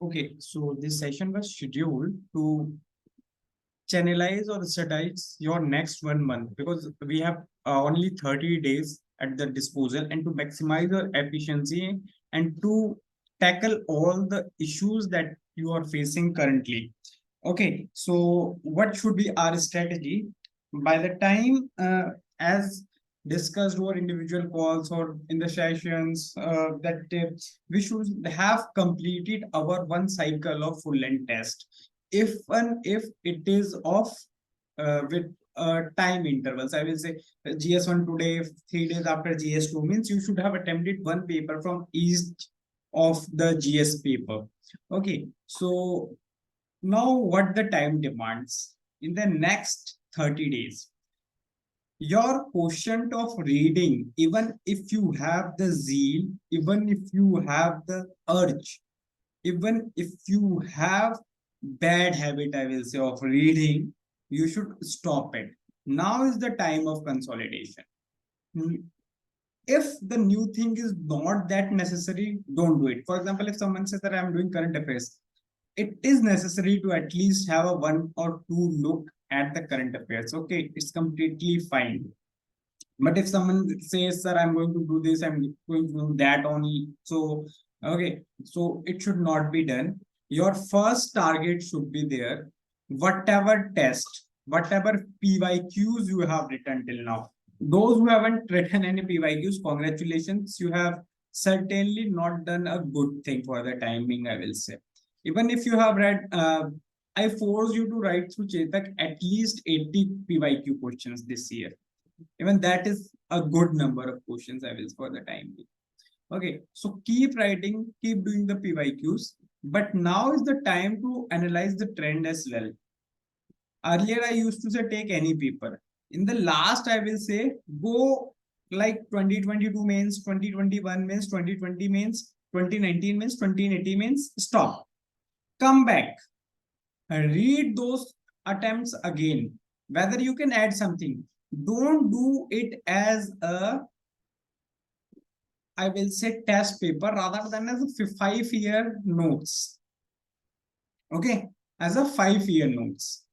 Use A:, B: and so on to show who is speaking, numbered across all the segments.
A: Okay, so this session was scheduled to channelize or strategize your next 1 month because we have only 30 days at the disposal and to maximize your efficiency and to tackle all the issues that you are facing currently. Okay, so what should be our strategy? By the time, as discussed over individual calls or in the sessions, that we should have completed our one cycle of full length test if it is of with time intervals. I will say GS1 today, 3 days after GS2 means you should have attempted one paper from each of the GS paper. Okay, so now what the time demands in the next 30 days. Your quotient of reading, even if you have the zeal, even if you have the urge, even if you have bad habit, I will say, of reading, you should stop it. Now is the time of consolidation. If the new thing is not that necessary, don't do it. For example, if someone says that I'm doing current affairs, it is necessary to at least have a 1 or 2 look at the current affairs. Okay, it's completely fine. But if someone says, sir, I'm going to do this, I'm going to do that only. So, okay, so it should not be done. Your first target should be there. Whatever test, whatever PYQs you have written till now, those who haven't written any PYQs, congratulations, you have certainly not done a good thing for the timing, I will say. Even if you have read, I force you to write through Chetak at least 80 PYQ questions this year. Even that is a good number of questions, I will, for the time being. Okay, so keep writing, keep doing the PYQs, but now is the time to analyze the trend as well. Earlier, I used to say take any paper. In the last, I will say go like 2022 mains, 2021 mains, 2020 mains, 2019 mains, 2080 mains, stop. Come back. Read those attempts again. Whether you can add something. Don't do it as a, I will say, test paper rather than as a 5-year notes. Okay, as a 5-year notes.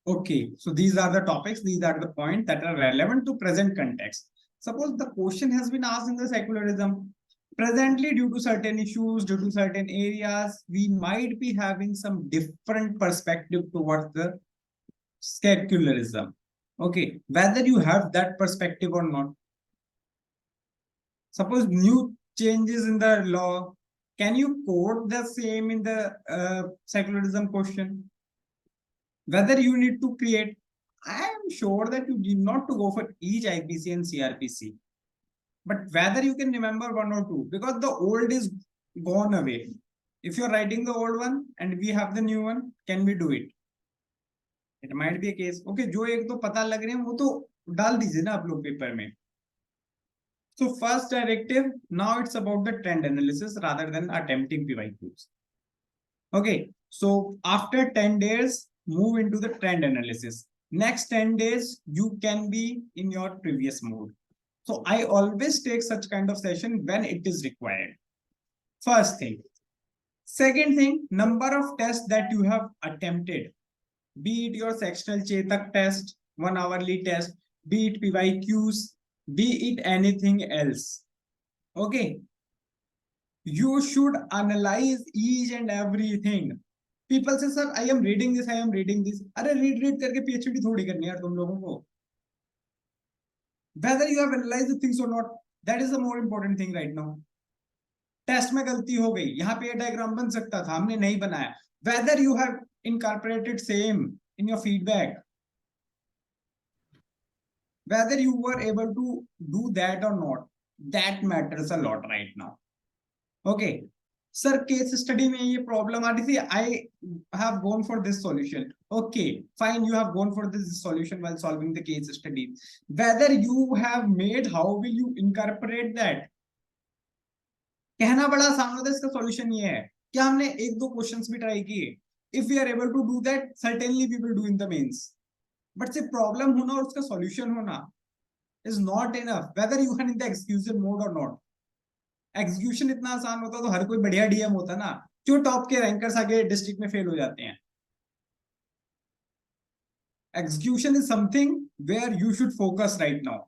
A: Okay, so these are the topics, these are the points that are relevant to present context. Suppose the question has been asked in the secularism. Presently, due to certain issues, due to certain areas, we might be having some different perspective towards the secularism. Okay, whether you have that perspective or not. Suppose new changes in the law, can you quote the same in the secularism question? Whether you need to create, I am sure that you need not to go for each IPC and CRPC, but whether you can remember 1 or 2, because the old is gone away. If you're writing the old one and we have the new one, can we do it? It might be a case. Okay, जो एक तो पता लग रहे हैं वो तो डाल दीजिए ना आप लोग पेपर में. So first directive, now it's about the trend analysis rather than attempting PYQs. Okay, so after 10 days, move into the trend analysis. Next 10 days, you can be in your previous mode. So I always take such kind of session when it is required. First thing. Second thing, number of tests that you have attempted. Be it your sectional Chetak test, 1 hourly test, be it PYQs, be it anything else. Okay. You should analyze each and everything. People say, sir, I am reading this, I am reading this. अरे read करके PhD थोड़ी करनी है यार तुम लोगों को. Whether you have analyzed the things or not, that is the more important thing right now. Test में गलती हो गई, यहाँ पे डायग्राम बन सकता था, हमने नहीं बनाया. Whether you have incorporated same in your feedback, whether you were able to do that or not, that matters a lot right now. Okay, sir, case study में ये problem आ रही थी, I have gone for this solution. Okay, fine, you have gone for this solution while solving the case study. Whether you have made, how will you incorporate that? कहना बड़ा आसान होता है, इसका solution ये है. क्या हमने 1-2 questions भी try किए? If we are able to do that, certainly we will do in the mains. But से problem होना और उसका solution होना is not enough. Whether you are in the execution mode or not. Execution इतना आसान होता तो हर कोई बढ़िया डीएम होता ना. क्यों टॉप के रैंकर्स आगे डिस्ट्रिक्ट में फेल हो जाते हैं? Execution is something where you should focus right now.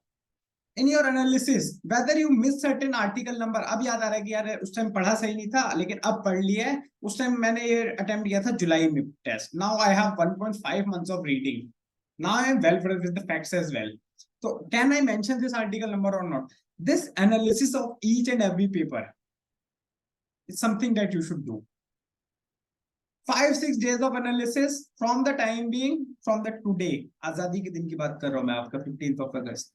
A: In your analysis, whether you miss certain article number, अब याद आ रहा है कि यार उस टाइम पढ़ा सही नहीं था लेकिन अब पढ़ लिया है, उस टाइम मैंने ये अटेम्प्ट किया था जुलाई में test. Now I have 1.5 months of reading. Now I am well versed with the facts as well. So can I mention this article number or not? This analysis of each and every paper is something that you should do. 5-6 days of analysis from the time being, from the today, आजादी के दिन की बात कर रहा हूं मैं आपका 15th of August.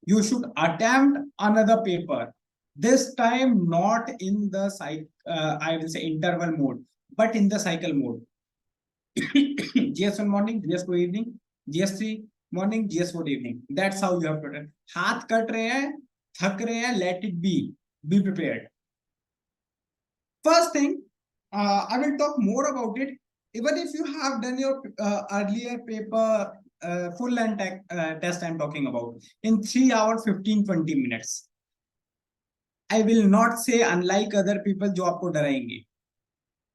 A: You should attempt another paper. This time not in the I will say interval mode, but in the cycle mode. GS1 morning, GS2 evening, GS3 morning, GS4 evening. That's how you have to attempt. हाथ cut रहे हैं, थक रहे हैं, let it be. Be prepared. First thing, I will talk more about it. Even if you have done your earlier paper, full length test I'm talking about, in 3 hours, 15-20 minutes. I will not say unlike other people जो आपको डराएंगे.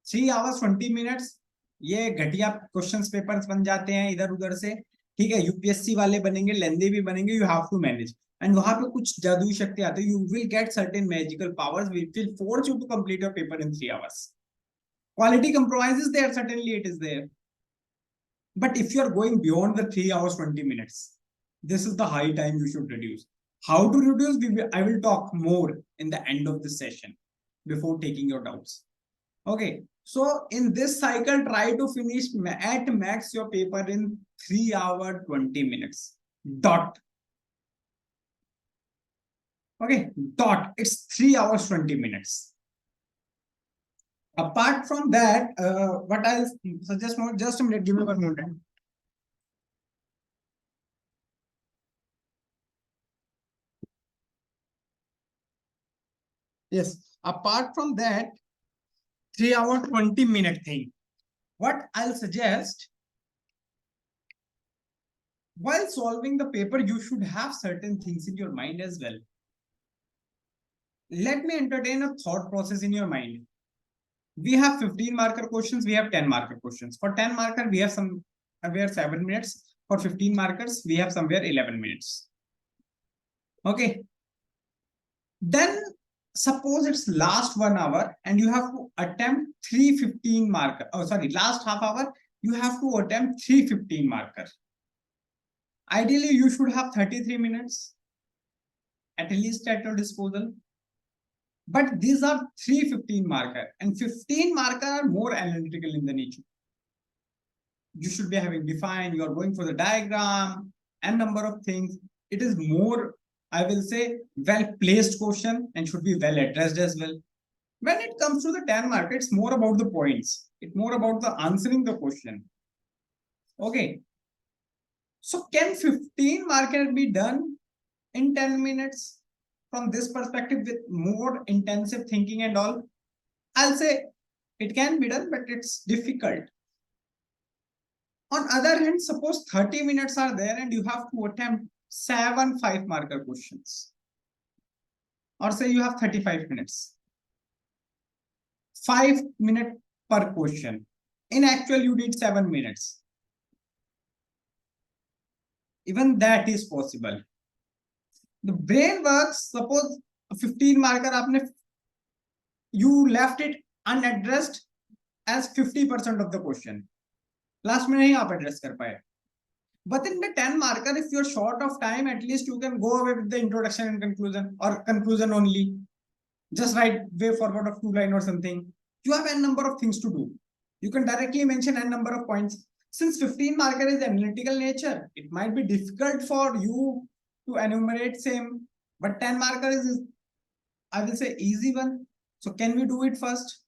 A: 3 hours 20 minutes, ये घटिया questions papers बन जाते हैं इधर उधर से. ठीक है, यूपीएससी वाले बनेंगे, लेंदी भी बनेंगे. You have to manage. And वहां पे कुछ जादुई शक्ति आती है. You will get certain magical powers which will force you to complete your paper in 3 hours. Quality compromise is there, certainly it is there. But if you are going beyond the 3 hours 20 minutes, this is the high time you should reduce. How to reduce? I will talk more in the end of this session before taking your doubts. Okay, so in this cycle, try to finish at max your paper in 3 hours 20 minutes. Dot. Okay, dot. It's 3 hours 20 minutes. Apart from that, what I'll suggest more, just a minute, give me 1 minute. Yes, apart from that 3 hour 20 minute thing, what I'll suggest, while solving the paper, you should have certain things in your mind as well. Let me entertain a thought process in your mind. We have 15 marker questions, we have 10 marker questions. For 10 marker, we have somewhere 7 minutes. For 15 markers, we have somewhere 11 minutes. Okay. Then suppose it's last 1 hour and you have to attempt 315 marker. Oh, sorry, last half hour, you have to attempt 315 marker. Ideally, you should have 33 minutes at least at your disposal. But these are 315 marker and 15 marker are more analytical in the nature. You should be having defined, you are going for the diagram and number of things. It is more, I will say, well-placed question and should be well addressed as well. When it comes to the 10 marker, it's more about the points. It's more about the answering the question. Okay. So can 15 marker be done in 10 minutes? From this perspective with more intensive thinking and all, I'll say it can be done, but it's difficult. On other hand, suppose 30 minutes are there and you have to attempt 7 5-marker questions. Or say you have 35 minutes. 5 minutes per question. In actual, you need 7 minutes. Even that is possible. The brain works, suppose 15 marker, you left it unaddressed as 50% of the question. Last में नहीं आप address कर पाए. But in the 10 marker, if you're short of time, at least you can go away with the introduction and conclusion, or conclusion only. Just write way forward of 2 line or something. You have n number of things to do. You can directly mention n number of points. Since 15 marker is analytical nature, it might be difficult for you to enumerate same, but 10 marker is, I will say, easy one. So can we do it first?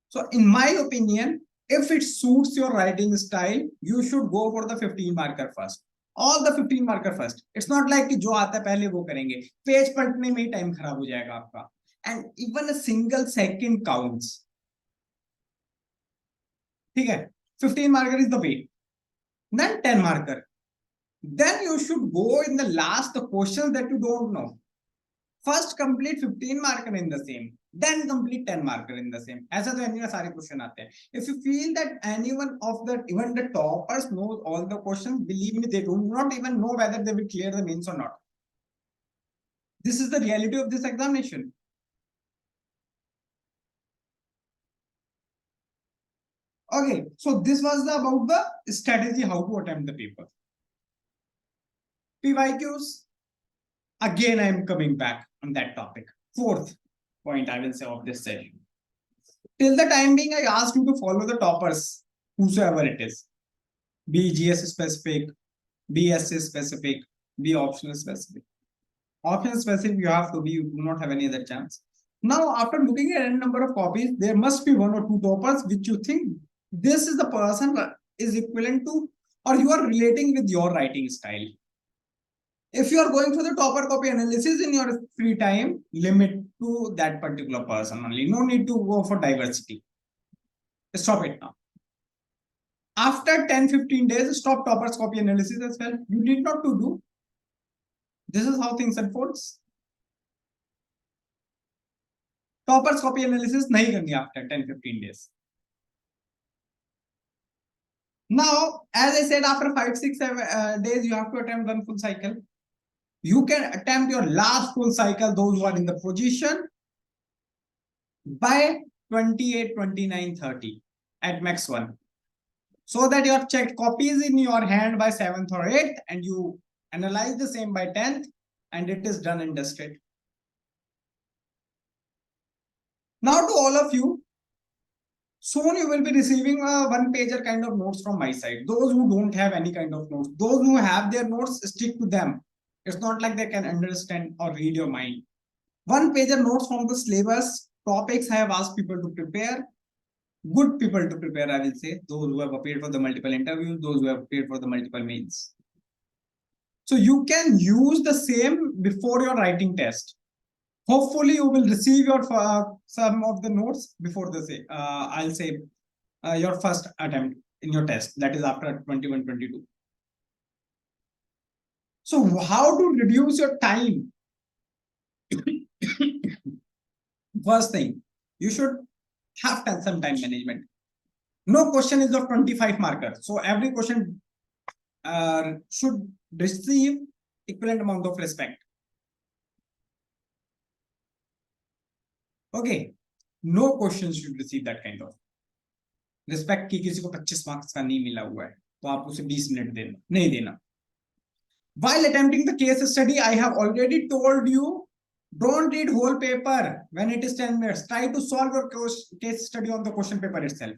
A: So in my opinion, if it suits your writing style, you should go for the 15 marker first. All the 15 marker first. It's not like कि जो आता है पहले वो करेंगे. Page पलटने में ही time खराब हो जाएगा आपका. And even a single second counts. ठीक है? 15 marker is the way. Then 10 marker. Then you should go in the last the questions that you don't know. First complete 15 marker in the same, then complete 10 marker in the same. ऐसा तो any सारे question आते हैं. If you feel that anyone of the even the toppers knows all the questions, believe me, they do not even know whether they will clear the mains or not. This is the reality of this examination. Okay, so this was about the strategy how to attempt the paper. PYQs. Again, I am coming back on that topic. Fourth point I will say of this session. Till the time being, I asked you to follow the toppers, whosoever it is. Be GS specific, be SC specific, be optional specific. Optional specific you have to be, you do not have any other chance. Now, after looking at a number of copies, there must be one or two toppers which you think this is the person is equivalent to, or you are relating with your writing style. If you are going for the topper copy analysis in your free time, limit to that particular person only. No need to go for diversity. Stop it now. After 10-15 days, stop toppers copy analysis as well. You need not to do. This is how things unfolds. Toppers copy analysis nahi karni after 10-15 days. Now, as I said, after 5-6 days, you have to attempt one full cycle. You can attempt your last full cycle, those who are in the position, by 28, 29, 30 at max 1. So that you have checked copies in your hand by 7th or 8th and you analyze the same by 10th and it is done and dusted. Now to all of you, soon you will be receiving a one-pager kind of notes from my side. Those who don't have any kind of notes, those who have their notes, stick to them. It's not like they can understand or read your mind. One-pager notes from the syllabus, topics I have asked people to prepare. Good people to prepare, I will say, those who have appeared for the multiple interviews, those who have appeared for the multiple mains. So you can use the same before your writing test. Hopefully you will receive your some of the notes before the I'll say your first attempt in your test, that is after 21-22. So how to reduce your time? First thing, you should have some time management. No question is of 25 marker. So every question should receive equivalent amount of respect. Okay, no questions should receive that kind of respect. कि किसी को 25 marks का नहीं मिला हुआ है तो आप उसे 20 मिनट देना नहीं देना. While attempting the case study, I have already told you, don't read whole paper when it is 10 minutes. Try to solve your case study on the question paper itself.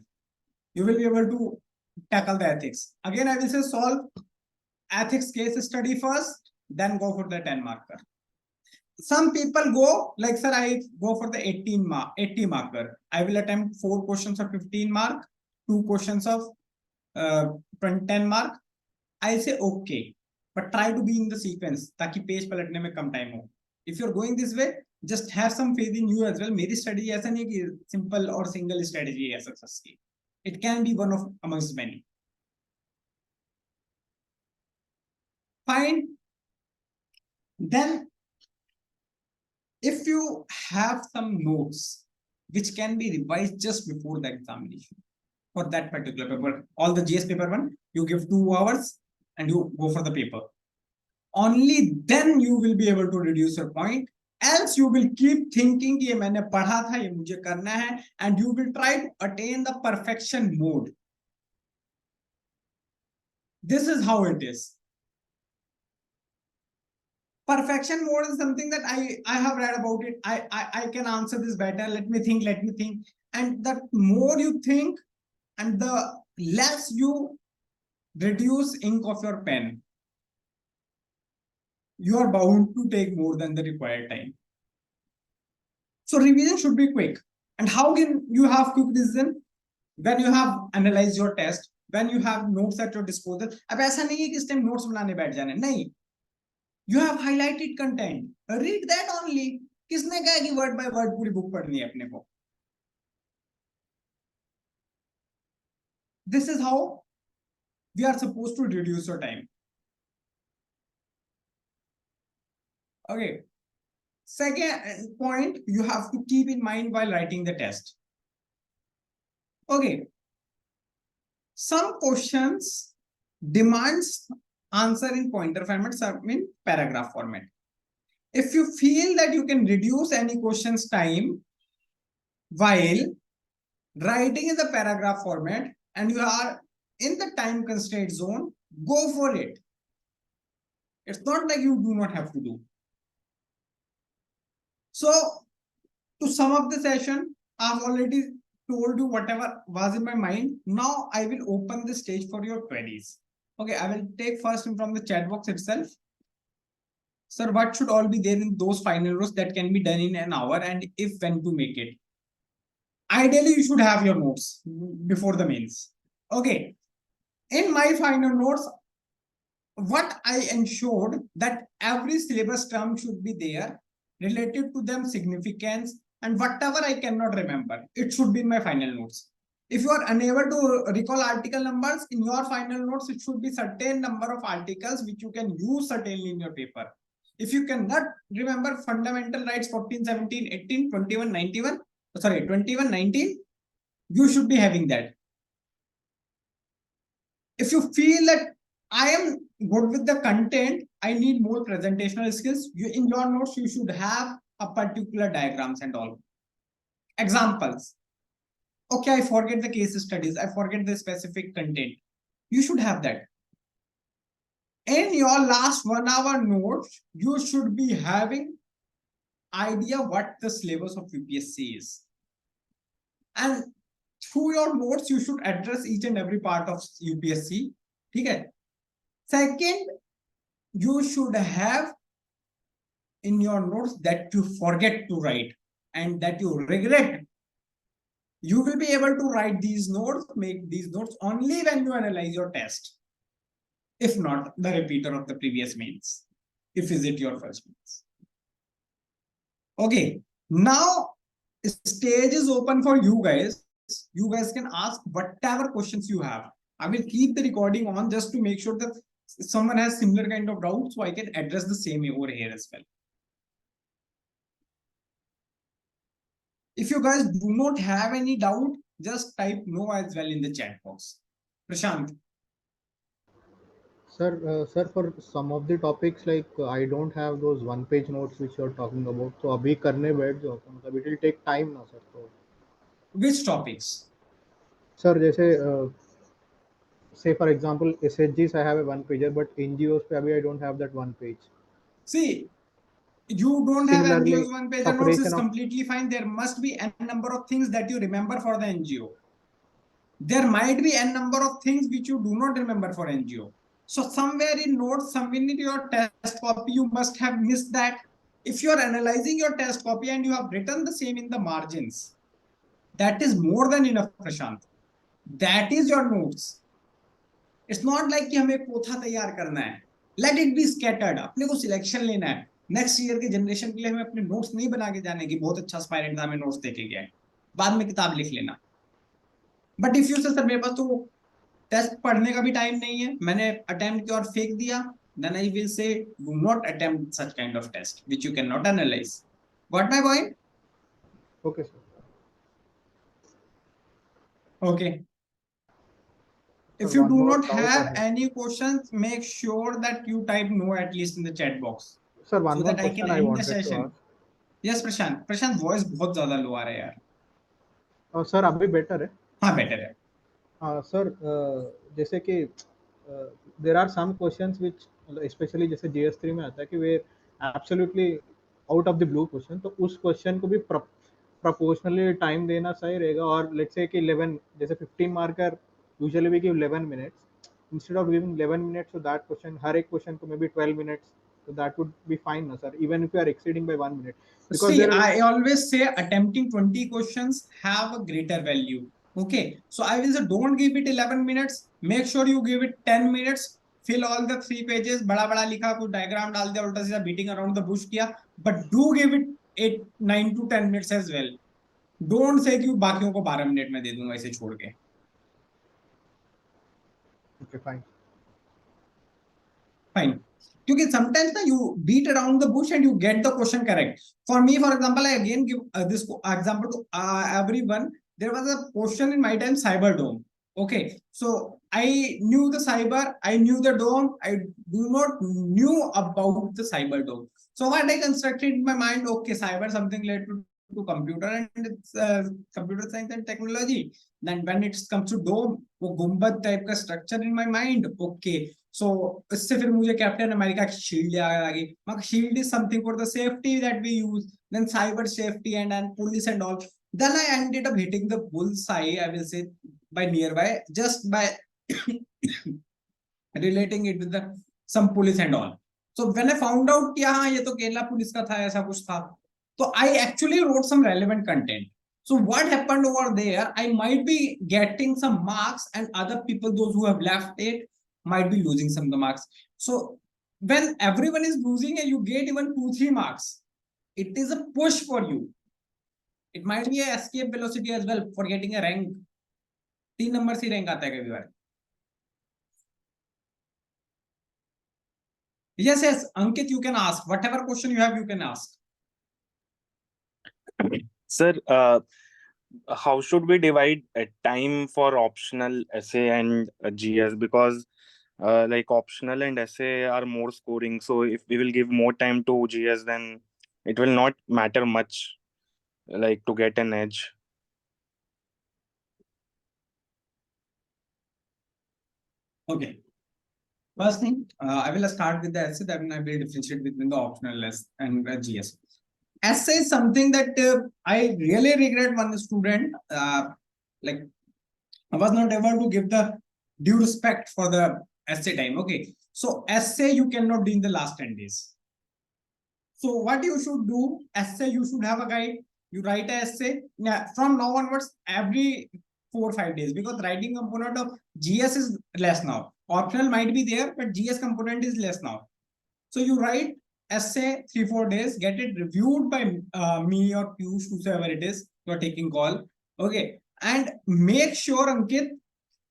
A: You will be able to tackle the ethics. Again, I will say solve ethics case study first, then go for the 10 marker. Some people go like, sir, I go for the 80 marker. I will attempt 4 questions of 15 mark, 2 questions of 10 mark. I say okay, but try to be in the sequence ताकि page पलटने में कम time हो. If you're going this way, just have some faith in you as well. मेरी strategy ऐसा नहीं कि simple और single strategy है success की. It can be one of amongst many. Fine. Then, if you have some notes which can be revised just before the examination for that particular paper, all the GS paper 1, you give 2 hours and you go for the paper. Only then you will be able to reduce your point. Else you will keep thinking कि ये मैंने पढ़ा था, ये मुझे करना है, and you will try to attain the perfection mode. This is how it is. Perfection mode is something that I have read about it. I can answer this better. Let me think. And the more you think and the less you reduce ink of your pen, you are bound to take more than the required time. So revision should be quick. And how can you have quick revision? When you have analyzed your test, when you have notes at your disposal. अब ऐसा नहीं है कि इस time notes बनाने बैठ जाने, नहीं. You have highlighted content. Read that only. किसने कहा कि word by word पूरी book पढ़नी है अपने को? This is how we are supposed to reduce your time. Okay. Second point you have to keep in mind while writing the test. Okay. Some questions demands answer in pointer format, some in paragraph format. If you feel that you can reduce any questions time while writing in the paragraph format and you are in the time constraint zone, go for it. It's not like you do not have to do. So to sum up the session, I've already told you whatever was in my mind. Now I will open the stage for your queries. Okay, I will take first from the chat box itself. Sir, what should all be there in those final rows that can be done in an hour, and if when to make it? Ideally, you should have your notes before the mains. Okay. In my final notes, what I ensured that every syllabus term should be there, related to them significance, and whatever I cannot remember, it should be in my final notes. If you are unable to recall article numbers, in your final notes, it should be certain number of articles which you can use certainly in your paper. If you cannot remember fundamental rights 14, 17, 18, 21, 91, sorry, 21, 19, you should be having that. If you feel that I am good with the content, I need more presentational skills, in your notes, you should have a particular diagrams and all. Examples. Okay, I forget the case studies, I forget the specific content. You should have that. In your last 1 hour notes, you should be having idea what the syllabus of UPSC is. And through your notes, you should address each and every part of UPSC. Okay. Second, you should have in your notes that you forget to write and that you regret. You will be able to write these notes, make these notes only when you analyze your test. If not, the repeater of the previous mains, if is it your first mains. Okay, now stage is open for you guys. You guys can ask whatever questions you have. I will keep the recording on just to make sure that someone has similar kind of doubts, so I can address the same over here as well. If you guys do not have any doubt, just type no as well in the chat box. Prashant.
B: Sir, for some of the topics, like I don't have those one-page notes which you're talking about. So अभी करने बैठ जाओ तो मतलब it will take time ना sir. तो
A: Which topics?
B: Sir जैसे say for example SHGs I have a one pager, but NGOs पे अभी I don't have that one page.
A: See, you don't have
B: Similarly,
A: NGOs one page notes is
B: separation of
A: completely fine. There must be n number of things that you remember for the NGO. There might be n number of things which you do not remember for NGO. So somewhere in notes, somewhere in your test copy, you must have missed that. If you are analyzing your test copy and you have written the same in the margins, that is more than enough, Prashant. That is your notes. It's not like कि हमें पोथा तैयार करना है. Let it be scattered. अपने को selection लेना है. नेक्स्ट ईयर के जनरेशन के लिए हमें अपने नोट्स नहीं बना के जाने की बहुत अच्छा एस्पायरेंट था हमें नोट्स देके गया है. बाद में किताब लिख लेना. बट इफ यू से सर मेरे पास तो टेस्ट पढ़ने का भी टाइम नहीं है, मैंने अटेम्प्ट किया और फेंक दिया, then I will say do not attempt such kind of test which you cannot analyze. Got my point?
B: Okay sir.
A: Okay.
B: Sir,
A: If you
B: one
A: do
B: more
A: not
B: doubt I
A: have
B: have.
A: any questions, make sure that you type no at least in the chat box
B: Sir, one
A: so
B: more
A: that I can
B: question I
A: end the
B: wanted to
A: session.
B: ask.
A: Yes, Prashant. Prashant, voice बहुत ज़्यादा लो आ रहा है यार.
B: Sir अभी better है.
A: हाँ, better है.
B: Sir जैसे कि there are some questions which specially जैसे GS3 में आता है कि वे absolutely out of the blue question, तो उस क्वेश्चन को भी प्रोपोर्शनली टाइम देना सही रहेगा. और लेट्स से कि 11 जैसे 15 marker usually we give 11 minutes instead of giving 11 minutes तो दैट क्वेश्चन हर एक क्वेश्चन को may be 12 minutes, so that would be fine na sir, even if you are exceeding by 1 minute, because
A: See,
B: there are
A: I always say attempting 20 questions have a greater value. Okay, so I will say don't give it 11 minutes. Make sure you give it 10 minutes. Fill all the 3 pages. बड़ा बड़ा लिखा, कुछ diagram डाल दिया, उल्टा सीधा beating around the bush किया. But do give it 8, 9 to 10 minutes as well. Don't say कि बाकियों को 12 मिनट में दे दूंगा इसे छोड़ के.
B: okay fine.
A: Fine. क्योंकि sometimes ना you beat around the bush and you get the question correct. For me, for example, I again give this example to everyone. There was a question in my time, cyber dome. Okay, so I knew the cyber, I knew the dome, I do not knew about the cyber dome. So what I constructed in my mind, okay, cyber something related to computer and it's computer science and technology. Then when it comes to dome, वो गुंबद type का structure in my mind. Okay, so इससे फिर मुझे captain America की shield याद आ गई. मगर shield is something for the safety that we use. Then cyber safety and police and all. Then I ended up hitting the bullseye, I will say, by nearby, just by relating it with the some police and all. So when I found out कि हाँ ये तो Kerala police का था, ऐसा कुछ था, so I actually wrote some relevant content. So what happened over there, I might be getting some marks and other people, those who have left it, might be losing some of the marks. So when everyone is losing and you get even 2-3 marks, it is a push for you. It might be a escape velocity as well for getting a rank. 3 numbers he rank आता है कभी बार. Yes, Ankit, you can ask whatever question you have, you can ask.
C: Sir, how should we divide time for optional essay and GS? Because like optional and essay are more scoring. So if we will give more time to GS, then it will not matter much, like to get an edge.
A: Okay. First thing, I will start with the essay, then I will differentiate between the optional less and GS. Essay is something that I really regret one student, like I was not able to give the due respect for the essay time. Okay, so essay you cannot do in the last 10 days. So what you should do, essay you should have a guide. You write an essay. Yeah, from now onwards, every 4 or 5 days, because writing component of GS is less now. Optional might be there, but GS component is less now. So you write essay 3-4 days, get it reviewed by me or Piyush, whoever it is you are taking call. Okay, and make sure, Ankit,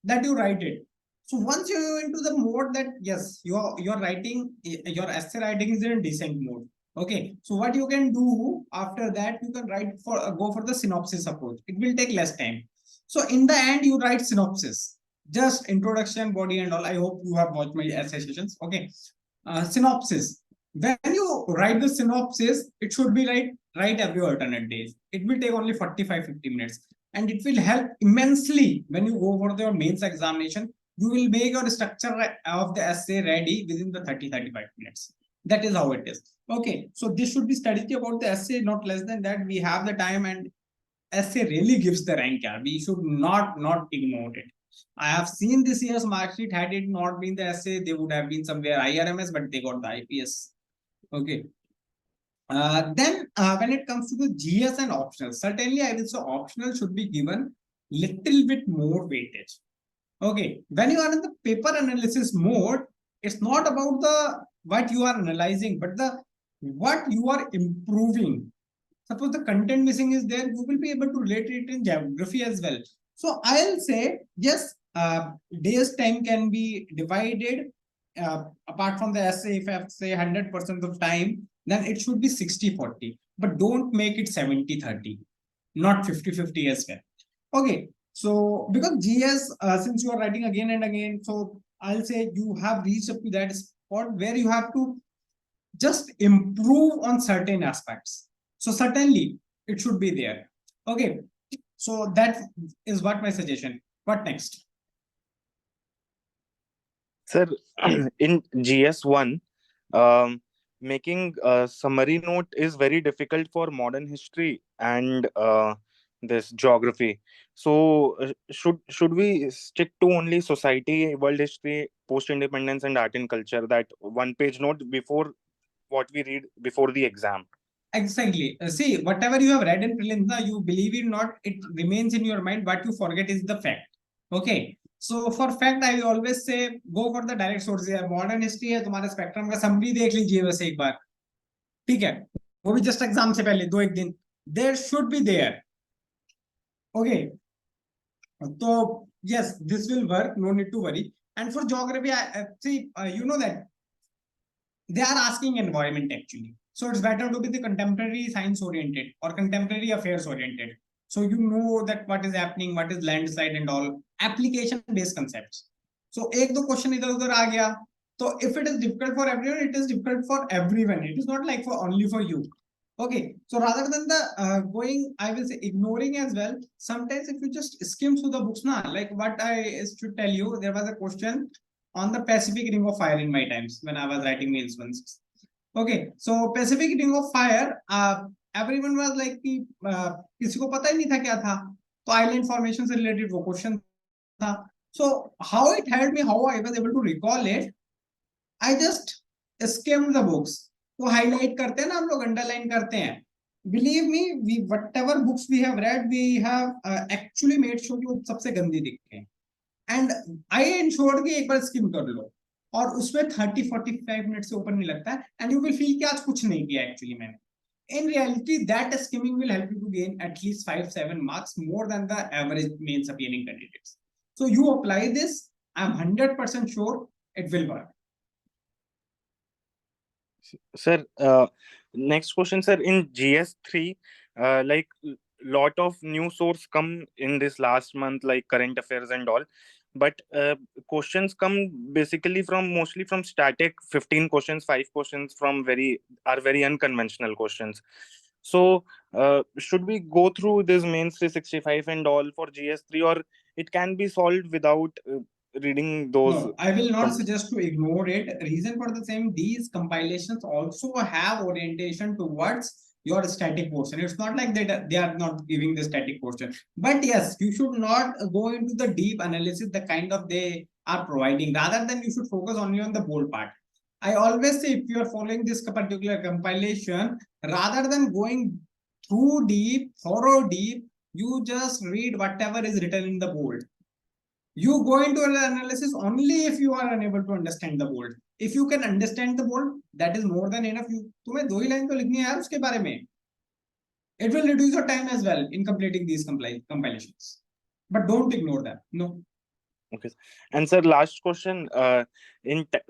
A: that you write it. So once you're into the mode that yes, you're writing, your essay writing is in decent mode. Okay, so what you can do after that, you can write for go for the synopsis approach. It will take less time. So in the end, you write synopsis, just introduction, body, and all. I hope you have watched my essay sessions. Okay, synopsis. When you write the synopsis, it should be right every alternate days. It will take only 45-50 minutes, and it will help immensely when you go for your mains examination. You will make your structure of the essay ready within the 30-35 minutes. That is how it is. Okay, so this should be studied about the essay, not less than that. We have the time, and essay really gives the rank. We should not ignore it. I have seen this year's mark sheet. Had it not been the essay, they would have been somewhere IRMS, but they got the IPS. Okay. Then when it comes to the GS and optional, certainly I will say optional should be given little bit more weightage. Okay, when you are in the paper analysis mode, it's not about the what you are analyzing, but the what you are improving. Suppose the content missing is there, you will be able to relate it in geography as well. So I'll say yes, days time can be divided. Apart from the essay, if I have to say 100% of time, then it should be 60-40, but don't make it 70-30, not 50-50 as well. Okay, so because GS, since you are writing again and again, so I'll say you have reached up to that spot where you have to just improve on certain aspects. So certainly it should be there. Okay, so that is what my suggestion. What next?
C: Sir, in GS1, making a summary note is very difficult for modern history and this geography. So should we stick to only society, world history, post independence, and art and culture? That one page note before what we read before the exam.
A: Exactly. See, whatever you have read in prelims, you believe it or not, it remains in your mind. What you forget is the fact. Okay. So for fact, I always say go for the direct source. Modern history है, तुम्हारे spectrum का summary देख लीजिए बस एक बार. ठीक है. वो भी just exam से पहले 2-1 दिन. There should be there. Okay. So yes, this will work. No need to worry. And for geography, I see, you know that they are asking environment actually. So it's better to be the contemporary science oriented or contemporary affairs oriented. So you know that what is happening, what is landslide and all application based concepts. So एक दो question इधर उधर आ गया. So if it is difficult for everyone, it is difficult for everyone. It is not like for only for you. Okay, so rather than the going, I will say ignoring as well. Sometimes if you just skim through the books, na, like what I should tell you, there was a question on the Pacific Ring of Fire in my times when I was writing mails once. Okay, so Pacific Ring of Fire, everyone was like कि किसी को पता ही नहीं था क्या था. तो island formation से related वो question था. So how it helped me, how I was able to recall it, I just skimmed the books. तो highlight करते हैं ना हम लोग, underline करते हैं. Believe me, we whatever books we have read, we have actually made sure कि वो सबसे गंदी दिखे. एंड आई इंश्योर्ड कि एक बार स्किम कर लो और उसमें 30-45 मिनट से ऊपर नहीं लगता है एंड यू विल फील कि आज कुछ नहीं किया एक्चुअली मैंने. In reality that skimming will help you to gain at least 5-7 marks more than the average mains appearing candidates. So you apply this, I am 100% sure it will work.
C: Sir, next question, sir. In GS3, like lot of new source come in this last month, like current affairs and all. But questions come basically from mostly from static. 15 questions, 5 questions from very unconventional questions. So should we go through this mains 365 and all for GS3, or it can be solved without reading those?
A: No, I will not suggest to ignore it. Reason for the same, these compilations also have orientation towards your static portion. It's not like that they are not giving the static portion. But yes, you should not go into the deep analysis, the kind of they are providing. Rather than you should focus only on the bold part. I always say if you are following this particular compilation, rather than going too deep, thorough deep, you just read whatever is written in the bold. You go into an analysis only if you are unable to understand the bold. If you can understand the bold, that is more than enough. You तुम्हें दो ही line तो लिखनी है यार उसके बारे में. It will reduce your time as well in completing these compilations. But don't ignore that. No.
C: Okay. And sir, last question.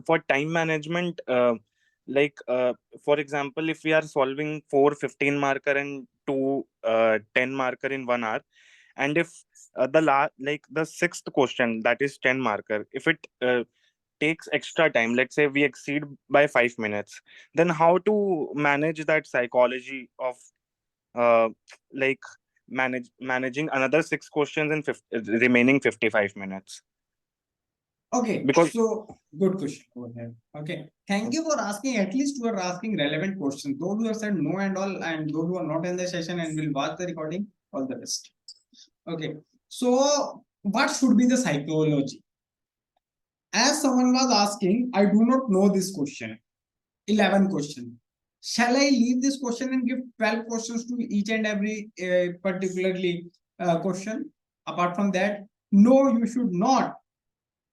C: For time management, for example, if we are solving 4 15 marker and 2 10 marker in 1 hour, and if the sixth question, that is 10 marker, if it takes extra time, let's say we exceed by 5 minutes, then how to manage that psychology of like managing another 6 questions in remaining 55 minutes?
A: Okay,
C: because
A: so good question over here. Okay, thank you for asking. At least you are asking relevant questions. Those who have said no and all, and those who are not in the session and will watch the recording, all the best. Okay, so what should be the psychology? As someone was asking, I do not know this question. 11 question. Shall I leave this question and give 12 questions to each and every particularly question? Apart from that, no, you should not.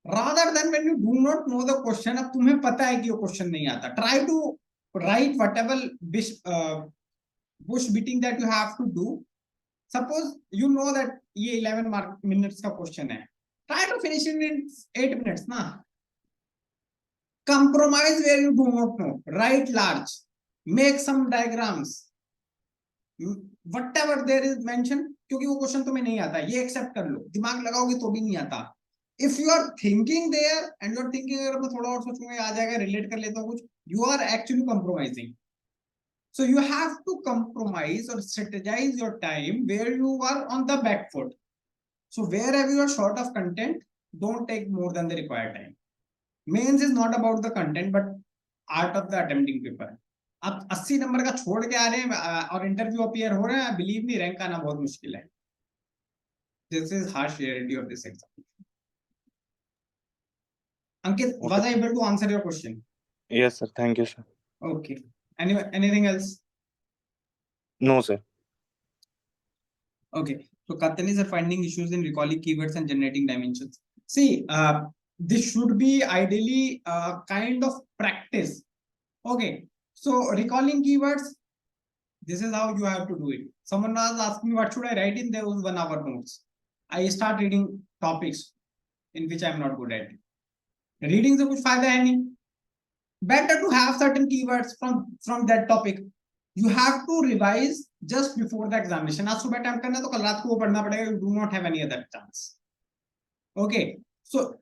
A: Rather than when you do not know the question, अब तुम्हें पता है कि ये question नहीं आता. Try to write whatever bush beating that you have to do. Suppose you know that ये 11 minutes का question है. Try to finish it in 8 minutes, na. Compromise where you do not know. Write large. Make some diagrams. Whatever there is mentioned, क्योंकि वो question तुम्हें नहीं आता, ये accept कर लो. दिमाग लगाओगे तो भी नहीं आता. If you are thinking there and you are thinking अगर मैं थोड़ा और सोचूंगा आ जाएगा, relate कर लेता हूँ कुछ, you are actually compromising. So you have to compromise or strategize your time where you are on the back foot. So wherever you are short of content, don't take more than the required time. Mains is not about the content but art of the attempting paper. आप 80 number का छोड़ के आ रहे हैं और interview appear हो रहे हैं, बिलीव मी रैंक आना बहुत मुश्किल है. This is harsh reality of this exam. Ankit,
C: Okay.
A: was I able to answer your question?
C: Yes, sir. Thank you, sir.
A: Okay. Anything else?
C: No, sir.
A: Okay. So Kathanis are finding issues in recalling keywords and generating dimensions. See, this should be ideally a kind of practice. Okay. So recalling keywords, this is how you have to do it. Someone was asking me what should I write in those 1 hour notes. I start reading topics in which I am not good at. Reading से कुछ फायदा है नहीं. better to have certain keywords from that topic. You have to revise just before the examination. आज सुबह time करना है तो कल रात को वो पढ़ना पड़ेगा. You do not have any other chance. Okay, so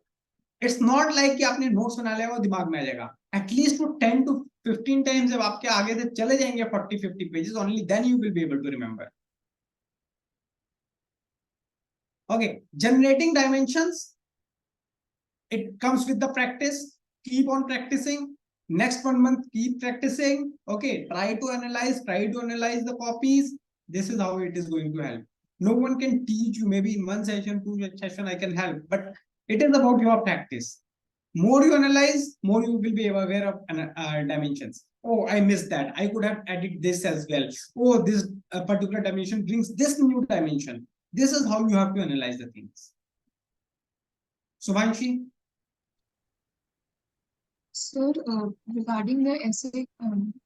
A: it's not like कि आपने नोट्स बना लिया वो दिमाग में आ जाएगा. At least 10 to 15 times जब आपके आगे से चले जाएंगे 40-50 pages, only then you will be able to remember. Okay, generating dimensions, it comes with the practice. Keep on practicing. Next 1 month, keep practicing. Okay, try to analyze the copies. This is how it is going to help. No one can teach you. Maybe in one session, 2 session I can help, but it is about your practice. More you analyze, more you will be aware of dimensions. Oh, I missed that. I could have added this as well. Oh, this particular dimension brings this new dimension. This is how you have to analyze the things. Subhanshi?
D: Sir, regarding the essay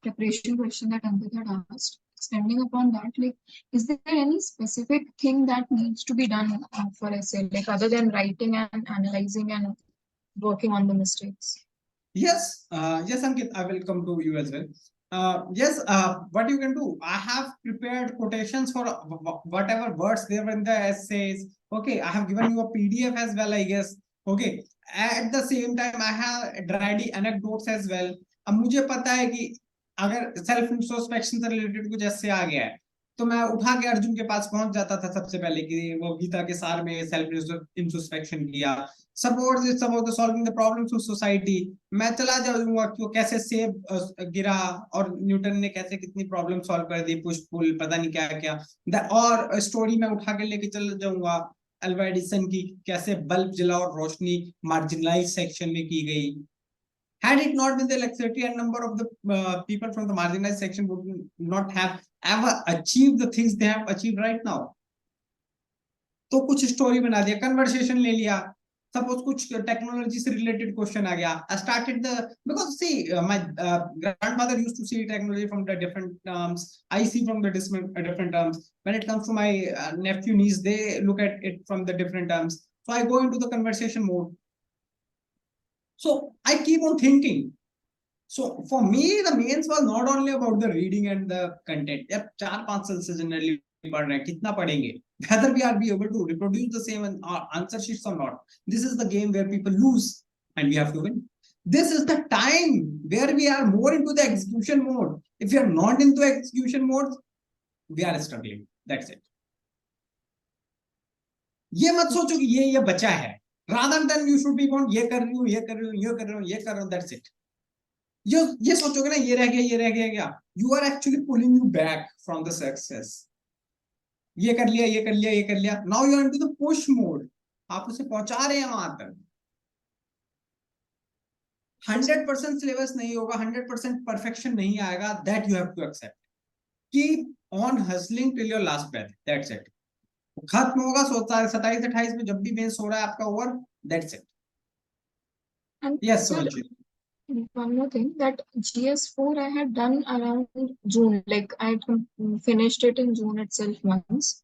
D: preparation question that Ankit had asked, extending upon that, like, is there any specific thing that needs to be done for essay, like other than writing and analyzing and working on the mistakes?
A: Yes, yes, Ankit, I will come to you as well. Yes, what you can do, I have prepared quotations for whatever words there were in the essays. Okay, I have given you a PDF as well, I guess. Okay, at the same time, I have ready anecdotes as well. अब मुझे पता है कि अगर self introspection से related कुछ ऐसे आ गया है तो मैं उठा के अर्जुन के पास पहुंच जाता था सबसे पहले कि वो गीता के सार में सेल्फ इंट्रोस्पेक्शन किया. Suppose it's about solving the problems of society. मैं चला जाऊंगा कि वो कैसे सेब गिरा और न्यूटन ने कैसे कितनी प्रॉब्लम सॉल्व कर दी, पुश पुल पता नहीं क्या क्या. और स्टोरी में उठा के लेके चल जाऊंगा अल्वा एडिसन की कैसे बल्ब जला और रोशनी मार्जिनलाइज सेक्शन में की गई. Had it not been the electricity, and number of the people from the marginalized section would not have ever achieved the things they have achieved right now. तो कुछ story बना दिया, conversation ले लिया. Suppose कुछ टेक्नोलॉजी से related question आ गया. I started the because see my grandfather used to see technology from the different terms. I see from the different terms. When it comes to my nephew niece, they look at it from the different terms. So I go into the conversation mode. So I keep on thinking. So for me, the mains was not only about the reading and the content. जब 4-5 साल से generally पढ़ रहे हैं, कितना पढ़ेंगे? Whether we are be able to reproduce the same answer sheets or not. This is the game where people lose and we have to win. This is the time where we are more into the execution mode. If you are not into execution mode, we are struggling. That's it. ये मत सोचो कि ये बचा है. Rather than you should be on ये कर रही हूँ, ये कर रही हूँ, ये कर रही हूँ, ये कर रहा हूँ. That's it. ये सोचोगे ना ये रह गया क्या? You are actually pulling you back from the success. ये कर लिया. Now you are into the push mode. आप उसे पहुंचा रहे हैं वहां तक. 100% सिलेबस नहीं होगा, 100% परफेक्शन नहीं आएगा. That you have to accept. Keep on hustling till your last breath. That's it. खत्म होगा 27-28 में जब भी मेंस हो रहा है आपका over. That's it.
D: And
A: Yes,
D: sir,
A: Solanchi.
D: one more thing, that GS4 I had done around June, like I had finished it in June itself once,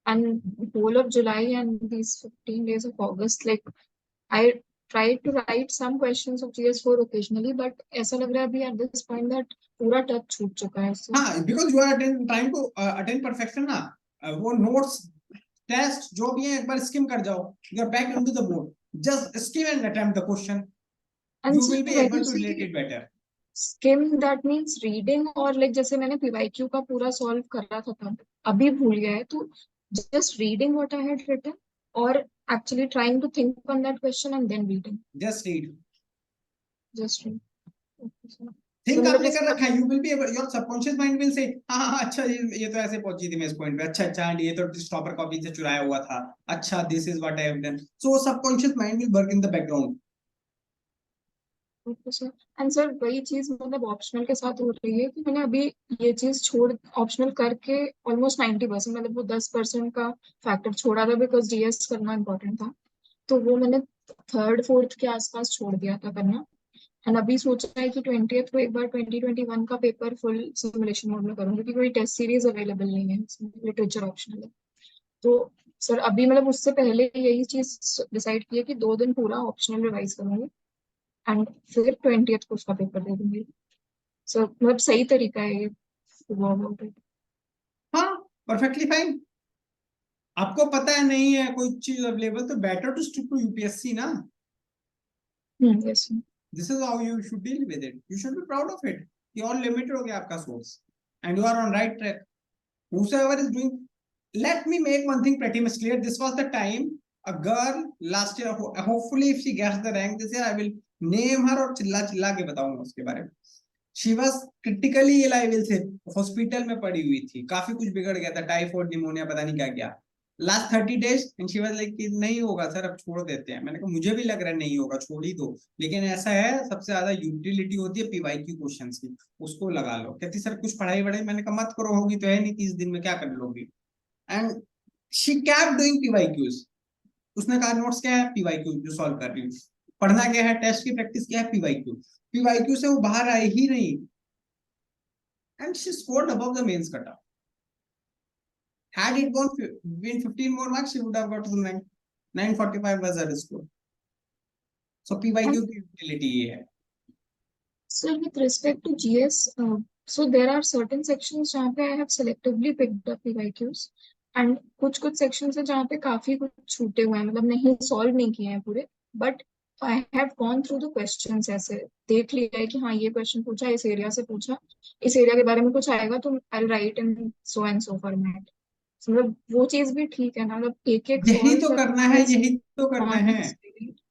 D: and whole of July and these 15 days of August, like I tried to write some questions of GS4 occasionally, but ऐसा लग रहा है अभी at this point that पूरा touch छूट चुका है इससे.
A: हाँ, because you are trying to attain perfection ना. वो notes टेस्ट जो भी है एक बार स्किम कर जाओ. You are back into the board. Just skim and attempt the question.
D: And
A: You
D: so
A: will be
D: when
A: able
D: you
A: to
D: say
A: relate it better.
D: skim, that means reading, और like जैसे मैंने PYQ का पूरा solve कर रहा था तब अभी भूल गया है, तो just reading what I had written or actually trying to think on that question and then reading.
A: Just read.
D: Just read. Okay, so
A: Think
D: मतलब
A: आपने कर
D: जैसे
A: रखा है. You will be able. Your subconscious mind will say हाँ अच्छा ये तो ऐसे पहुंची थी मैं इस पॉइंट पे. अच्छा ये तो स्टॉपर कॉपी से चुराया हुआ था. अच्छा this is what I have done. So subconscious mind will work in the background.
D: Okay sir. And sir वही चीज मतलब ऑप्शनल के साथ हो रही है कि मैंने अभी ये चीज छोड़ ऑप्शनल करके ऑलमोस्ट 90%, मतलब वो 10% का फैक्टर छोड़ा था बिकॉज जीएस करना इम्पोर्टेंट था, तो वो मैंने 3rd-4th के आसपास छोड़ दिया था करना. एंड अभी सोचा है कि 20th को एक बार 2021 का पेपर फुल सिमुलेशन मोड में करूंगी क्योंकि कोई टेस्ट सीरीज अवेलेबल नहीं है इसमें, लिटरेचर ऑप्शनल है. तो सर अभी मतलब उससे पहले यही चीज डिसाइड की है कि 2 दिन पूरा ऑप्शनल रिवाइज करूंगी एंड फिर 20th को उसका पेपर दे दूंगी। सो मतलब सही तरीका है ये to go about it।
A: हाँ, परफेक्टली फाइन। आपको पता है नहीं है कोई चीज अवेलेबल, तो better to stick to UPSC ना।
D: Yes.
A: This is how you should deal with it, you should be proud of it कि और लिमिटेड हो गया आपका source and you are on right track. whosoever is doing, let me make one thing pretty much clear. This was the time a girl last year, hopefully if she gets the rank this year, I will name her और चिल्ला चिल्ला के बताऊंगा उसके बारे में। She was critically ill, I will say, hospital में पड़ी हुई थी, काफी कुछ बिगड़ गया था, टाइफाइड निमोनिया पता नहीं क्या क्या। Last 30 days and she was like कि नहीं होगा सर, अब छोड़ देते हैं। मैंने कहा मुझे भी लग रहा है नहीं होगा, छोड़ ही दो, लेकिन ऐसा है सबसे ज्यादा यूटिलिटी होती है पीवाईक्यू क्वेश्चंस की, उसको लगा लो। कहती सर कुछ पढ़ाई वढ़ाई, मैंने कहा मत करो, होगी तो है नहीं 30 दिन में, क्या कर लोगी। And she kept doing PYQs. उसने कहा नोट्स क्या है, पीवाईक्यू जो सॉल्व कर रही हूँ। पढ़ना क्या है, टेस्ट की प्रैक्टिस क्या है, पीवाईक्यू। पीवाईक्यू से वो बाहर आए ही नहीं and she scored above the mains cut off. Had it gone been 15 more marks, she would have got to 945 was her score. So PYQ की utility ये है।
D: So with respect to GS, so there are certain sections जहाँ पे I have selectively picked up PYQs and कुछ sections है जहाँ पे काफी कुछ छूटे हुए हैं, मतलब नहीं solve नहीं किए हैं पूरे, but I have gone through the questions, ऐसे देख लिया है कि हाँ ये question पूछा, इस area से पूछा, इस area के बारे में कुछ आएगा तो I'll write in so and so format। मतलब वो चीज भी ठीक है ना, मतलब एक एक
A: यही
D: solve
A: तो करना है, यही तो करना है।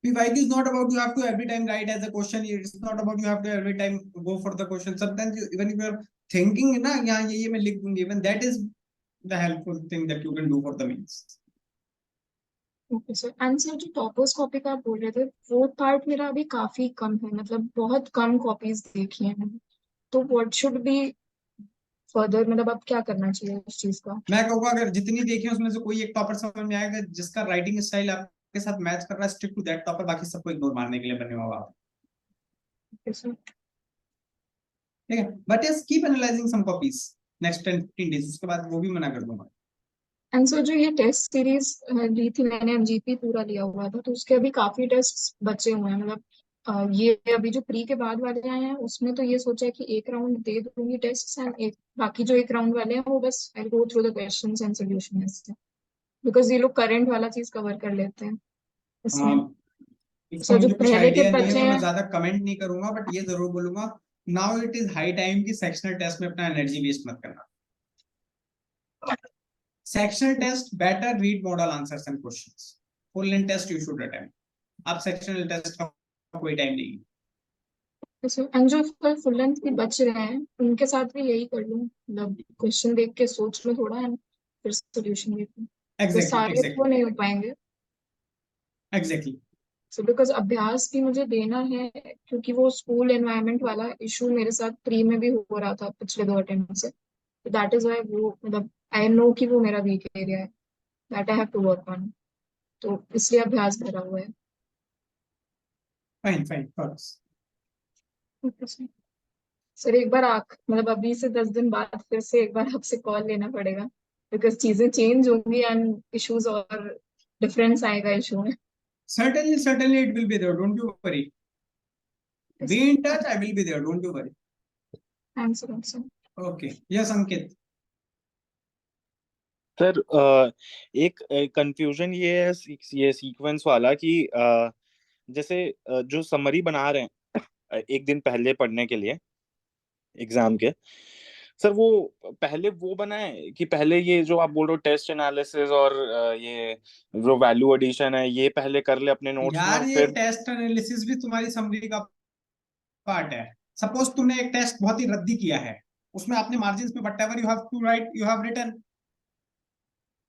A: PYQ is not about you have to every time write as a question. It's not about you have to every time go for the question. Sometimes you, even if you are thinking ना यहाँ ये मैं लिख दूंगी, even that is the helpful thing that you can do for the means.
D: Okay sir. And sir जो toppers copy का आप बोल रहे थे, वो पार्ट मेरा अभी काफी कम है, मतलब बहुत कम कॉपीज देखी है मैंने, तो व्हाट शुड बी फर्दर, मतलब अब क्या करना चाहिए उस चीज का।
A: मैं कहूँगा अगर जितनी देखी उसमें से कोई एक टॉपर समझ में आएगा जिसका राइटिंग स्टाइल आपके साथ मैच कर रहा है, स्टिक टू दैट टॉपर, बाकी सबको इग्नोर मारने के लिए बने हुआ आप।
D: Okay sir.
A: ठीक है, but yes keep analysing some copies next 10-15 days, उसके बाद वो भी मना कर दूंगा।
D: एंड सर जो ये टेस्ट सीरीज ली थी मैंने, एमजीपी पूरा लिया हुआ था, तो उसके अभी काफी टेस्ट बचे हुए हैं, मतलब ये अभी जो प्री के बाद वाले आए हैं उसमें तो ये सोचा है कि एक राउंड दे दूंगी टेस्ट एंड एक बाकी जो एक राउंड वाले हैं वो बस I go through the questions and solution ऐसे, बिकॉज ये लोग करंट वाला चीज कवर कर लेते हैं इसमें।
A: इसका
D: सर जो
A: मुझे कुछ
D: पहले के
A: आइडिया नहीं है
D: बच्चे
A: तो मैं
D: हैं,
A: ज्यादा कमेंट नहीं करूंगा, बट ये जरूर बोलूंगा now it is high time की सेक्शनल टेस्ट में अपना एनर्जी वेस्ट मत करना। Sectional test better read model answers and questions, full length test you should attempt. आप सेक्शनल टेस्ट का कोई टाइम नहीं।
D: एंड जो फुल लेंथ भी बच रहे हैं उनके साथ भी यही कर लूं, मतलब क्वेश्चन देख के सोच लो थोड़ा एंड फिर सॉल्यूशन देख लूं, तो
A: एग्जैक्टली
D: सारे तो
A: एग्जैक्टली
D: नहीं हो पाएंगे।
A: एग्जैक्टली।
D: सो बिकॉज अभ्यास भी मुझे देना है, क्योंकि वो स्कूल एनवायरनमेंट वाला इशू मेरे साथ प्री में भी हो रहा था पिछले 2 अटेम्प्ट से, तो दैट इज व्हाई वो मतलब आई नो कि वो मेरा वीक एरिया है, that I have to work on, तो इसलिए अभ्यास भरा हुआ है।
A: Fine fine thoughts.
D: सर एक बार मतलब अभी से 10 दिन बाद फिर से एक बार आपसे कॉल लेना पड़ेगा, बिकॉज चीजें चेंज होंगी एंड इश्यूज और डिफरेंस आएगा इशू में।
A: Certainly it will be there, don't you worry. Be in touch, I will be there, don't you worry.
D: Thanks sir.
A: Okay, yes Ankit.
C: Sir एक confusion ये है, ये sequence वाला कि जैसे जो समरी बना रहे हैं एक दिन पहले पढ़ने के लिए एग्जाम के, सर वो पहले वो बनाए कि पहले ये जो आप बोल रहे हो टेस्ट एनालिसिस और ये जो वैल्यू एडिशन है ये पहले कर ले अपने नोट्स में
A: यार
C: और
A: ये
C: फिर
A: टेस्ट एनालिसिस भी तुम्हारी समरी का पार्ट है। सपोज तुमने एक टेस्ट बहुत ही रद्दी किया है, उसमें आपने मार्जिन में whatever you have to write you have written,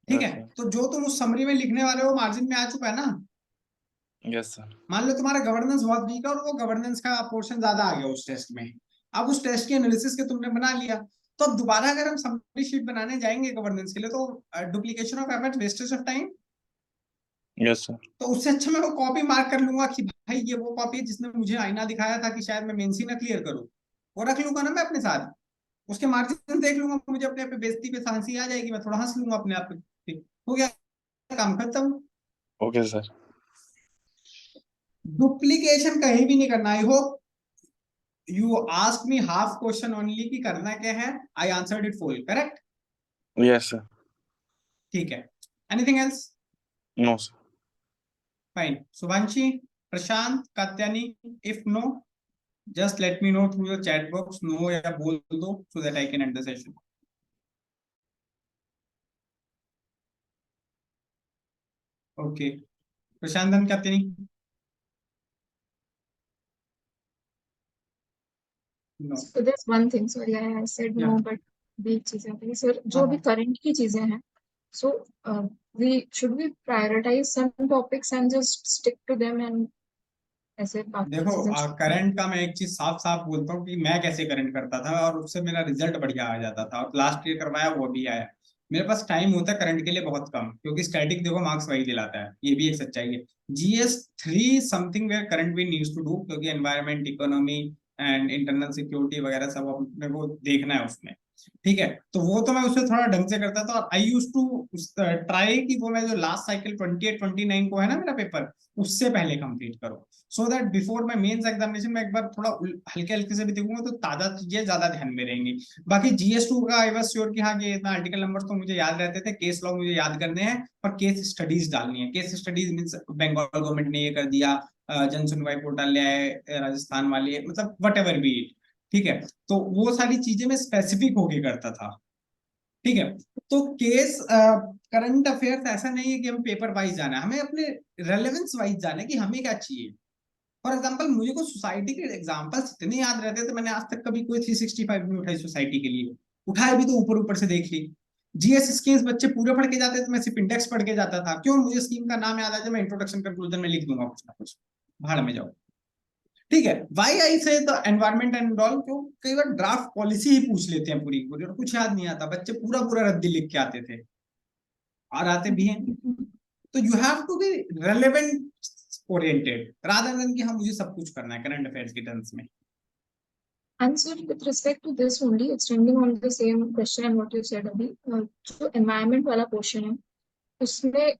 A: ठीक
C: यस
A: है,
C: सर,
A: तो जो तुम उस समरी में लिखने वाले हो मार्जिन में आ चुका है ना।
C: यस सर,
A: मान लो तुम्हारा गवर्नेंस बहुत वीक है और वो गवर्नेंस का पोर्शन ज्यादा आ गया उस टेस्ट में, अब उस टेस्ट की एनालिसिस के तुमने बना लिया, तो अब दोबारा अगर हम समरी शीट बनाने जाएंगे गवर्नेंस के लिए तो duplication of effort, wastage of time.
C: Yes sir.
A: तो उससे अच्छा मैं वो कॉपी मार्क कर लूंगा कि भाई ये वो कॉपी है जिसने मुझे आईना दिखाया था कि शायद मैं मेंस ही ना क्लियर करूं, वो रख लूंगा ना मैं अपने साथ, उसके मार्जिन देख लूंगा, मुझे अपने पे बेइज्जती पे हंसी आ जाएगी, मैं थोड़ा हंस लूंगा अपने आप पे, हो गया काम खत्म।
C: Okay sir.
A: डुप्लीकेशन कहीं भी नहीं करना। I hope you ask me half question only कि करना क्या है। I answered it full correct.
C: Yes, sir.
A: ठीक है, anything else?
C: No, sir.
A: Fine. Shubhanshi, Prashant, Katyani, if no just let me know through the chat box, no या बोल दो so that I can end the session. Okay, Prashant and Katyani? No.
D: So there's one thing, sorry, I said no,
A: Yeah.
D: but भी चीजें होती हैं sir, जो भी current की चीजें हैं, so we should we prioritize some topics and just stick to them and ऐसे बाकी
A: देखो
D: चीजें
A: करंट का मैं एक चीज साफ साफ बोलता हूँ कि मैं कैसे करंट करता था और उससे मेरा रिजल्ट बढ़िया आ जाता था, और लास्ट ईयर करवाया वो भी आया। मेरे पास टाइम होता है करंट के लिए बहुत कम, क्योंकि स्टैटिक देखो मार्क्स वही दिलाता है, ये भी एक सच्चाई है। GS3 something where current we needs to do, क्योंकि environment, economy and internal security वगैरह सब अपने को देखना है उसमें। ठीक है, तो वो तो मैं उससे थोड़ा ढंग से करता था, और आई यूज टू ट्राई कि वो मैं जो लास्ट साइकिल 28-29 को है ना मेरा पेपर, उससे पहले कंप्लीट करो, so that before my mains examination में एक बार थोड़ा हल्के हल्के से भी देखूंगा तो ताजा चीजें ज्यादा ध्यान में रहेंगी। बाकी GS2 का आई वाज श्योर कि हाँ ये इतना आर्टिकल नंबर तो मुझे याद रहते थे, केस लॉ मुझे याद करने हैं, और केस स्टडीज डालनी है। Case studies means Bengal government ने ये कर दिया, जन सुनवाई पोर्टल ले आए राजस्थान वाले, मतलब वट एवर बी इट। ठीक है, तो वो सारी चीजें मैं स्पेसिफिक होके करता था। ठीक है, तो केस करंट अफेयर्स ऐसा नहीं है कि हमें पेपर वाइज जाना है, हमें अपने रेलेवेंस वाइज जाना है कि हमें क्या चाहिए। फॉर एग्जाम्पल मुझे को सोसाइटी के एग्जाम्पल्स इतने याद रहते थे, मैंने आज तक कभी कोई 365 नहीं उठाई सोसाइटी के लिए, उठाए भी तो ऊपर ऊपर से देख ली। GS स्कीम्स बच्चे पूरे पढ़ के जाते थे, मैं सिर्फ इंडेक्स पढ़ के जाता था। क्यों? मुझे स्कीम का नाम याद आ जाए, मैं इंट्रोडक्शन कंक्लूजन में लिख दूंगा कुछ ना कुछ, भाड़ में जाओ। ठीक है, वाई आई से द एनवायरमेंट एंड ऑल, क्यों कई बार ड्राफ्ट पॉलिसी ही पूछ लेते हैं पूरी पूरी और कुछ याद नहीं आता, बच्चे पूरा पूरा रद्दी लिख के आते थे और आते भी हैं। तो you have to be relevant oriented rather than कि हाँ मुझे सब कुछ करना है करंट अफेयर्स के टर्म्स में।
D: And so with respect to this only, extending on the same question and what you said अभी, जो environment वाला portion है, उसमें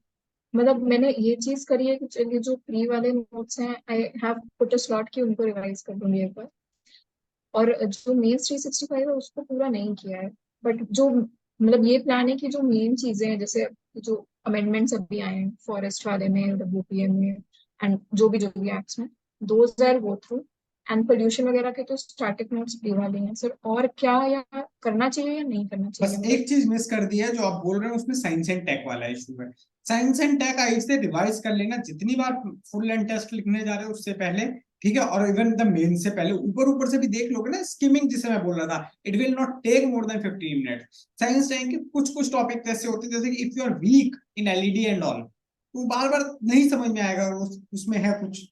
D: मतलब मैंने ये चीज करी है कि चलिए जो प्री वाले नोट्स हैं, I have put a slot कि उनको रिवाइज कर दूंगी एक बार, और जो मेंस 365 है उसको पूरा नहीं किया है। बट जो मतलब ये प्लान है कि जो मेन चीजें हैं, जैसे जो अमेंडमेंट्स अभी आए हैं फॉरेस्ट वाले में, WPM में, एंड जो भी एक्ट्स में, those are go through. And pollution वगैरह के तो स्टैटिक नोट्स प्री वाले हैं सर। और क्या या करना चाहिए या नहीं करना चाहिए?
A: बस एक चीज मिस कर दी है जो आप बोल रहे हैं, उसमें साइंस एंड टेक वाला इशू है। साइंस एंड टेक आई से रिवाइज कर लेना जितनी बार फुल एंड टेस्ट लिखने जा रहे हो उससे पहले। ठीक है, और इवन द मेन से पहले ऊपर ऊपर से भी देख लोगे ना, स्किमिंग जिसे मैं बोल रहा था, it will not take more than 15 minute. Science tech के कुछ कुछ टॉपिक ऐसे होते हैं जैसे कि if you are weak in LED and all, तो बार बार नहीं समझ में आएगा, उसमें है कुछ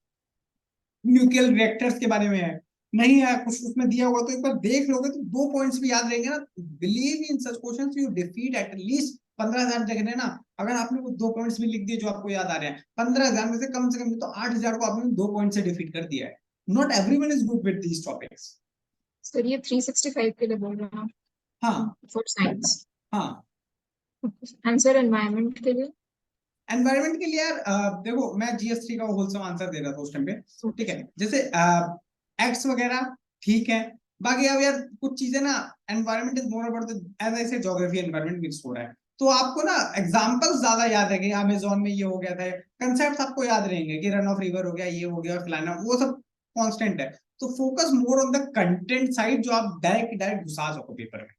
A: न्यूक्लियर रिएक्टर्स के बारे में है, नहीं है कुछ उसमें दिया हुआ, तो एक बार देख लोगे तो 2 पॉइंट्स भी याद रहेंगे ना। Believe in such questions you defeat at least 15,000 जगह ना। अगर आपने वो 2 पॉइंट्स भी लिख दिए जो आपको याद आ रहे हैं, 15,000 में से कम तो 8,000 को आपने 2 पॉइंट से डिफीट कर दिया है। Not everyone is good with these topics.
D: Sir ये 365 के लिए बोल रहे हैं
A: हाँ
D: फॉर साइंस?
A: हाँ।
D: आंसर एनवायरनमेंट के लिए?
A: एनवायरमेंट के लिए यार देखो मैं GS3 का होलसम आंसर दे रहा था उस टाइम पे। ठीक है, जैसे एक्ट्स वगैरह ठीक है, बाकी अब यार कुछ चीजें ना, environment is more about as I say geography environment mix हो रहा है, तो आपको ना एग्जांपल्स ज्यादा याद रहेंगे। अमेजोन में ये हो गया था, कंसेप्ट आपको याद रहेंगे कि रन ऑफ रिवर हो गया, ये हो गया, फलाना, वो सब कांस्टेंट है। तो focus more on the content side जो आप डायरेक्ट डायरेक्ट घुसा सको पेपर में।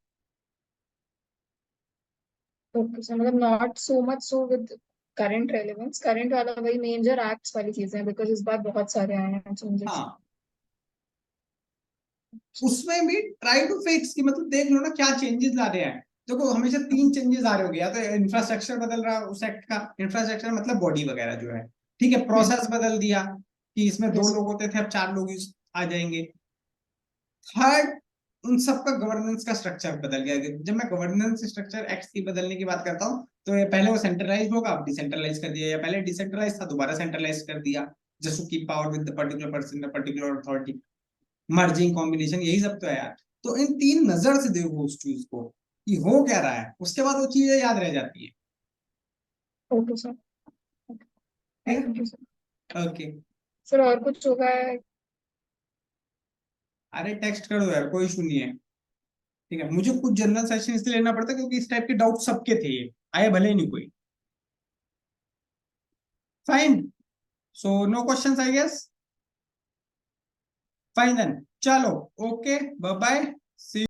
D: ओके सर, मतलब not so much so with current relevance, current वाला वही मेजर एक्ट्स वाली चीजें हैं, बिकॉज इस बार बहुत सारे आए हैं चेंजेस।
A: हाँ, उसमें भी ट्राई टू फिक्स कि मतलब देख लो ना क्या चेंजेस ला रहे हैं। देखो हमेशा 3 चेंजेस आ रहे हो, या तो इंफ्रास्ट्रक्चर बदल रहा है उस एक्ट का, इंफ्रास्ट्रक्चर मतलब बॉडी वगैरह जो है, ठीक है, प्रोसेस बदल दिया कि इसमें 2 लोग होते थे अब 4 लोग आ जाएंगे। थर्ड, उन सबका गवर्नेंस का स्ट्रक्चर बदल गया। जब मैं गवर्नेंस स्ट्रक्चर एक्ट की बदलने की बात करता हूँ, तो ये पहले वो सेंट्रलाइज होगा, अब डिसेंट्रलाइज कर दिया, या पहले डिसेंट्रलाइज था दोबारा सेंट्रलाइज कर दिया, just to keep power with the particular person, particular authority, merging combination, यही सब तो है यार। तो इन 3 नजर से देखो उस चीज को कि हो क्या रहा है, उसके बाद वो चीजें याद रह जाती है।
D: Okay sir, thank you sir.
A: Okay,
D: sir और कुछ होगा?
A: अरे टेक्स्ट कर दो यार, कोई इशू नहीं है। ठीक है, मुझे कुछ जनरल सेशन इसलिए लेना पड़ता है क्योंकि इस टाइप के डाउट सबके थे, ये आए भले ही नहीं कोई। Fine, so no questions I guess. Fine then, चलो ओके, बाय बाय, सी